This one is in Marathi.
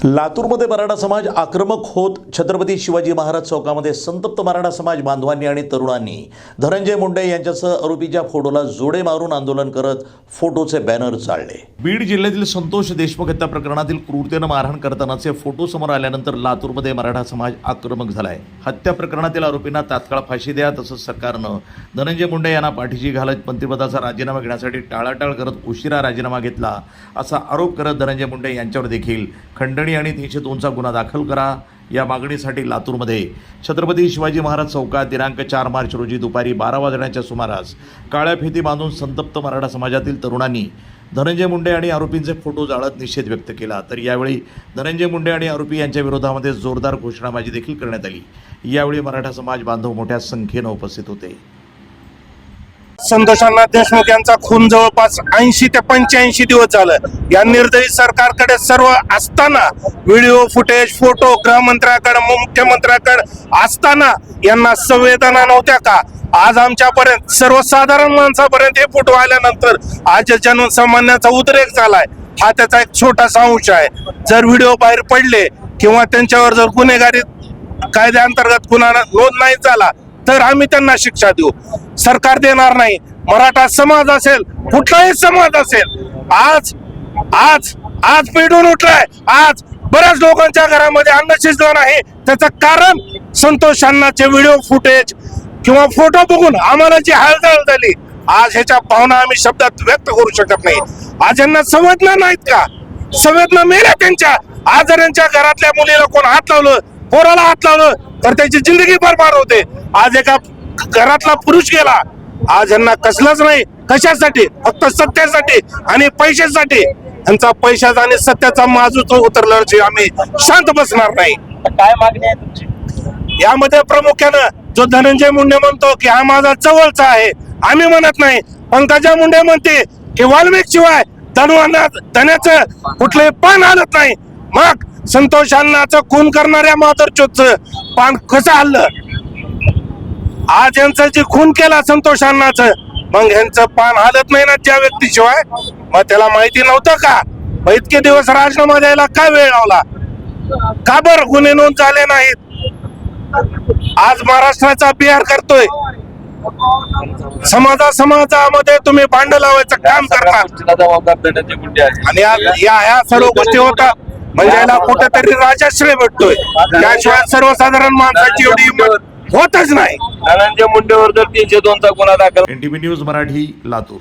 लातूरमध्ये मराठा समाज आक्रमक होत छत्रपती शिवाजी महाराज चौकामध्ये संतप्त मराठा समाज बांधवांनी आणि तरुणांनी धनंजय मुंडे यांच्यासह आरोपीच्या फोटोला जोडे मारून आंदोलन करत फोटोचे बॅनर जाळले। बीड जिल्ह्यातील संतोष देशमुख हत्या प्रकरणातील क्रूरतेने मारहाण करतानाचे फोटो समोर आल्यानंतर लातूरमध्ये मराठा समाज आक्रमक झालाय। हत्या प्रकरणातील आरोपींना तात्काळ फाशी द्या, तसंच सरकारनं धनंजय मुंडे यांना पाठीशी घालत मंत्रिपदाचा राजीनामा घेण्यासाठी टाळाटाळ करत उशिरा राजीनामा घेतला असा आरोप करत धनंजय मुंडे यांच्यावर देखील खंडणी आणि 302चा गुन्हा दाखल करा या मागणीसाठी लातूरमध्ये छत्रपती शिवाजी महाराज चौकात दिनांक 4 मार्च रोजी दुपारी 12 वाजण्याच्या सुमारास काळ्या फिती बांधून संतप्त मराठा समाजातील तरुणांनी धनंजय मुंडे आणि आरोपींचे फोटो जाळत निषेध व्यक्त केला। तर यावेळी धनंजय मुंडे आणि आरोपी यांच्या विरोधामध्ये जोरदार घोषणाबाजी देखील करण्यात आली। यावेळी मराठा समाज बांधव मोठ्या संख्येने उपस्थित होते। संतोष देशमुख यांचा खून जवळपास 80 ते 85 दिवस झालं। या निर्दयी सरकारकडे सर्व असताना व्हिडिओ फुटेज फोटो गृहमंत्र्याकडे मुख्यमंत्र्याकडे असताना यांना संवेदना नव्हत्या का? आज आमच्यापर्यंत सर्वसाधारण माणसापर्यंत हे फोटो आल्यानंतर आज जनसामान्याचा उद्रेक झालाय। हा त्याचा एक छोटासा अंश आहे। जर व्हिडिओ बाहेर पडले किंवा त्यांच्यावर जर गुन्हेगारी कायद्याअंतर्गत गुन्हा नोंद नाही झाला तर आम्ही त्यांना शिक्षा देऊ। सरकार देणार नाही। मराठा समाज असेल, कुठलाही समाज असेल, आज आज आज पेटून उठलाय। आज बऱ्याच लोकांच्या घरामध्ये अन्न शिजलं नाही। त्याचं कारण संतोष अण्णाचे व्हिडिओ फुटेज किंवा फोटो बघून आम्हाला जी हालचाल झाली, आज ह्याच्या भावना आम्ही शब्दात व्यक्त करू शकत नाही। आज यांना संवेदना नाहीत का? संवेदना मेल्या त्यांच्या। आज जर यांच्या घरातल्या मुलीला कोण हात लावलं, पोराला हात लावलं तर त्याची जिंदगी बरबाद होते। आज एका घरातला पुरुष गेला, आज यांना कसलंच नाही। कशासाठी? फक्त सत्तेसाठी आणि पैशासाठी। यांचा पैशाचा आणि सत्याचा माजूच उतरल्याची आम्ही शांत बसणार नाही। काय मागणी आहे तुमची? यामध्ये प्रामुख्यानं जो धनंजय मुंडे म्हणतो की हा माझा जवळचा आहे, आम्ही म्हणत नाही। पंकजा मुंडे म्हणते की वाल्मिक शिवाय धन्याचं कुठलंही पान हलत नाही। मग संतोष अण्णाचं खून करणाऱ्या माधुरचोदचं पान कसं हल्लं? आज यांचं जे खून केला संतोष अण्णाचं, मग यांचं पान हलत नाही ना त्या व्यक्तीशिवाय? मग त्याला माहिती नव्हतं का? मग इतके दिवस राजीनामा द्यायला काय वेळ लावला? का बरं गुन्हे नोंद झाले नाहीत? आज महाराष्ट्राचा बिहार करतोय। समाजामध्ये तुम्ही भांड लावायचं काम करता आणि या सर्व गोष्टी होतात म्हणजे याला कुठेतरी राजाश्रय भेटतोय। त्याशिवाय सर्वसाधारण माणसाची एवढी हिंमत होतच नाही। धनंजय मुंडेवर जर 302चा गुन्हा दाखल। NTV news Marathi, Latur.